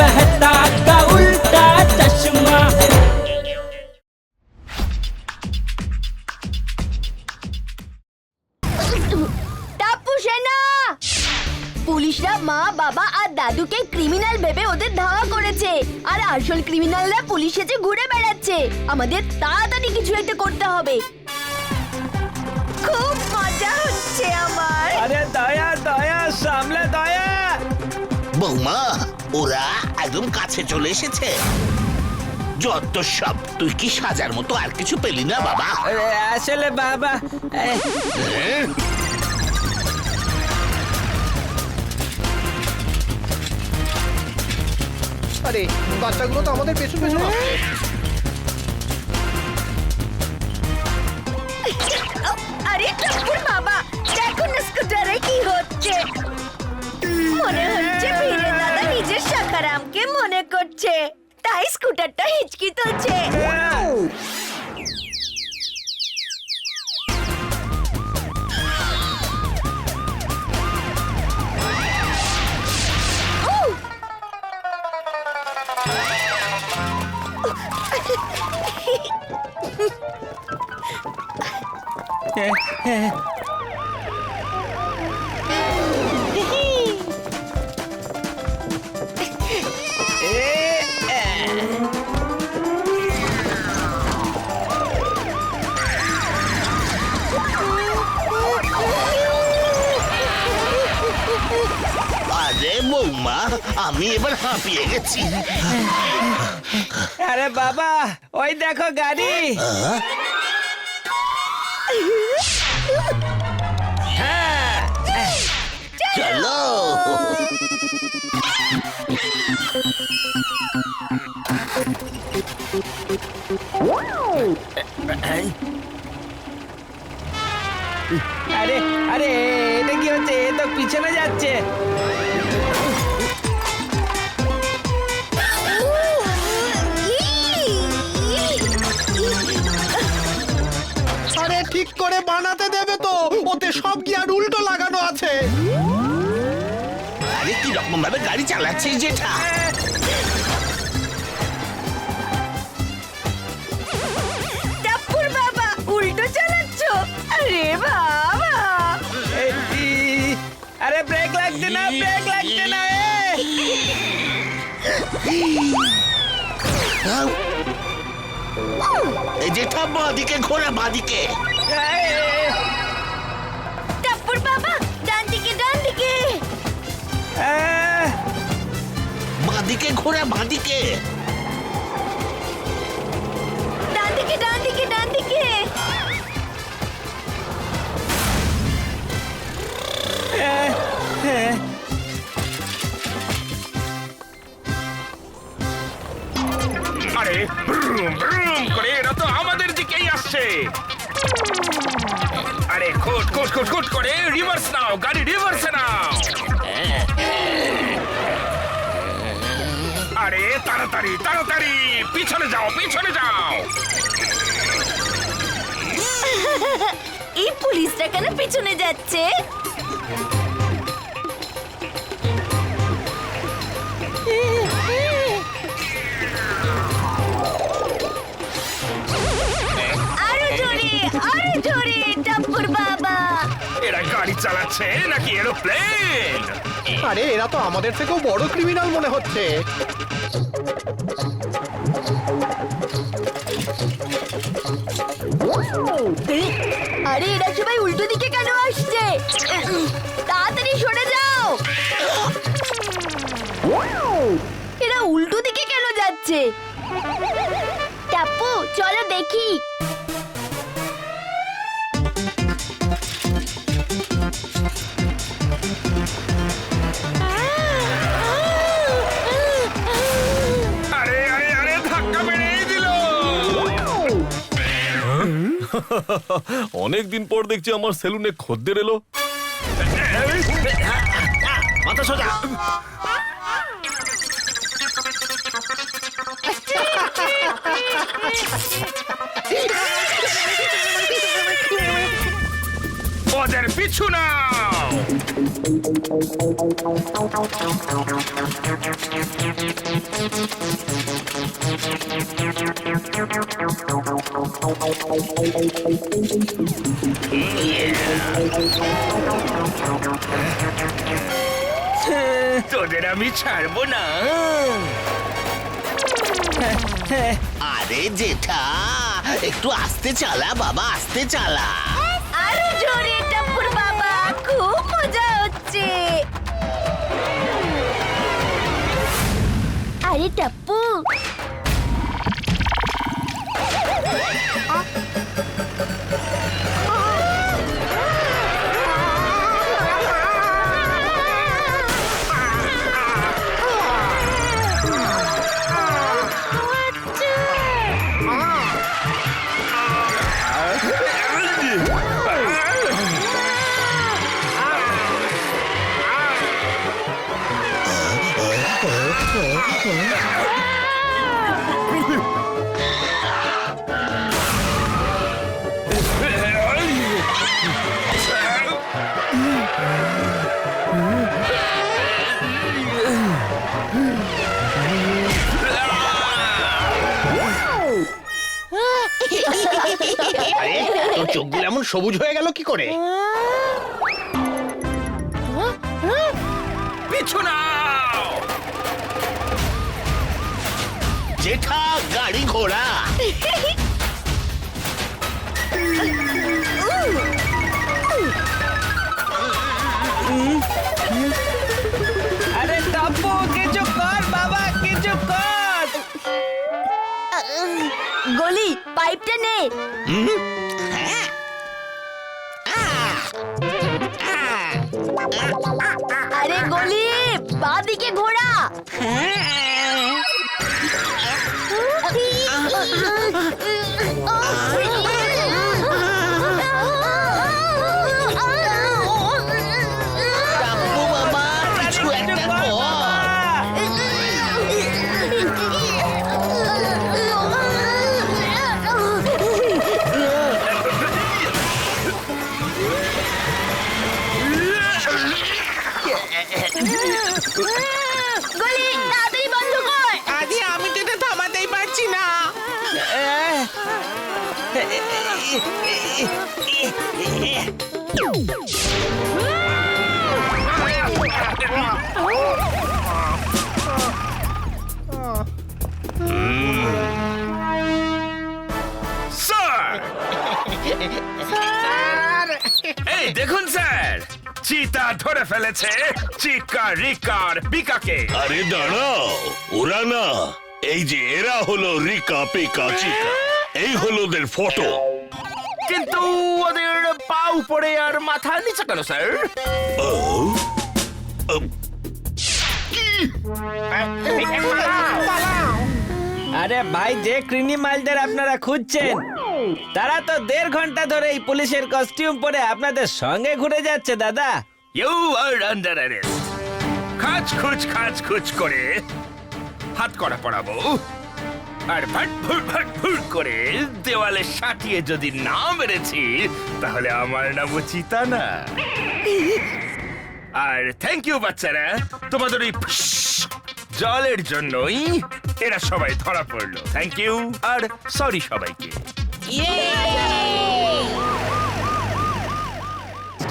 मेहता का उल्टा चश्मा। টাপু সেনা পুলিশরা মা বাবা আর দাদুকে ক্রিমিনাল ভেবে ওদের ধাওয়া করেছে, আর আসল ক্রিমিনালরা পুলিশ সেজে ঘুরে বেড়াচ্ছে। আমাদের তাড়াতাড়ি কিছু একটা করতে হবে। খুব মজা হচ্ছে আমার। আরে দয়া দয়া সামলে দয়া। বৌমা, ওরা একদম কাছে চলে এসেছে। যত সব, তুই কি সাজার মতো আর কিছু পেলি না বাবা? আসলে বাবা আরে বাচ্চাগুলো তো আমাদের পেছন পেছন আসছে। আরে টাপুর বাবা, দেখো না স্কুটারে কি হচ্ছে। মনে হচ্ছে ভিড়ে দাদা নিজের সাকারামকে মনে করছে, তাই স্কুটারটা হিচকি তুলছে। আরে বৌমা, আমি এবার হাঁপিয়ে গেছি। আরে বাবা, ওই দেখো গাড়ি। হ্যাঁ চলো। আরে আরে এটা কি হচ্ছে? এ তো পিছনে যাচ্ছে। আরে ঠিক করে বানাতে দেবে তো, ওতে সব গিয়ার উল্টো লাগানো আছে। আরে কি রকম ভাবে গাড়ি চালাচ্ছে যেটা। টাপুর বাবা উল্টো চালাচ্ছ? আরে বাবা, আরে ব্রেক লাগছে না, ব্রেক লাগছে না। এই যেটা বাঁদিকে ঘোরা, বাঁদিকে। টাপুর বাবা ডান দিকে ডান দিকে। বাঁদিকে ঘোরা, বাঁদিকে। ডান দিকে ডান দিকে ডান দিকে। আরে ব্রুম ব্রুম করে এরা তো আমাদের দিকেই আসছে। আরে খুট খুট খুট খুট করে রিভার্স নাও, গাড়ি রিভার্স নাও। আরে তাড়াতাড়ি তাড়াতাড়ি পিছনে যাও, পিছনে যাও। এই পুলিশটা কেন পিছনে যাচ্ছে? আরো জোরে টাপুর বাবা। এরা গাড়ি চালাচ্ছে নাকি এরোপ্লেন? আরে এরা তো আমাদের থেকেও বড় ক্রিমিনাল মনে হচ্ছে। আরে এরা সবাই উল্টো দিকে কেন আসছে? তাড়াতাড়ি সরে যাও। এরা উল্টো দিকে কেন যাচ্ছে? টাপু চলো দেখি। আরে আরে আরে ধাক্কা মেরেই দিল। অনেকদিন পর দেখছি আমার সেলুনে খদ্দের এলো। মাথা সোজা। ওদের পিছু নাও। তোদের আমি ছাড়বো না। আরে জেঠা একটু আস্তে চালা বাবা, আস্তে চালা। আরো জোরে টাপুর বাবা, খুব মজা হচ্ছে। আরে টাপ্পু, আরে তোর চোখগুলো এমন সবুজ হয়ে গেল কি করে? পিছু নাও। জেঠা গাড়ি ঘোড়া। আরে টাপ্পু কিছু কর বাবা, কিছু কর। গলি পাইপটা নে। আরে গলি বাঁ দিকে ঘোরা। টাপ্পু বাবা কিছু একটা কর। গলি তাড়াতাড়ি বন্ধ কর। আজ আমি তো এটা থামাতেই পারছি না। স্যার, এই দেখুন স্যার, চিতা ধরে ফেলেছে চিকা রিকার বিকাকে। আরে দাঁড়াও, ওরা না, এই যে এরা হলো রিকা পিকা চিকা, এই হলো ওদের ফটো। কিন্তু ওদের পা উপরে আর মাথা নিচে কেন স্যার? আরে ভাই, যে ক্রিমিনালদের আপনারা খুঁজছেন তারা তো 1.5 ঘন্টা ধরে এই পুলিশের কস্টিউম পরে আপনাদের সঙ্গে ঘুরে যাচ্ছে দাদা। You are under arrest. খাজ খুঁজ করে হাত করা পড়াবো, আর ভাট ফুট করে দেওয়ালে সাটিয়ে যদি না মেরেছি তাহলে আমার নাম চিতা না। আর থ্যাংক ইউ বাচ্চারা, তোমাদের ওই জলের জন্যই এরা সবাই ধরা পড়লো। থ্যাংক ইউ আর সরি সবাইকে।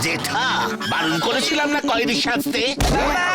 জেঠা বারণ করেছিলাম না কয়েদি সাজতে। বাবা!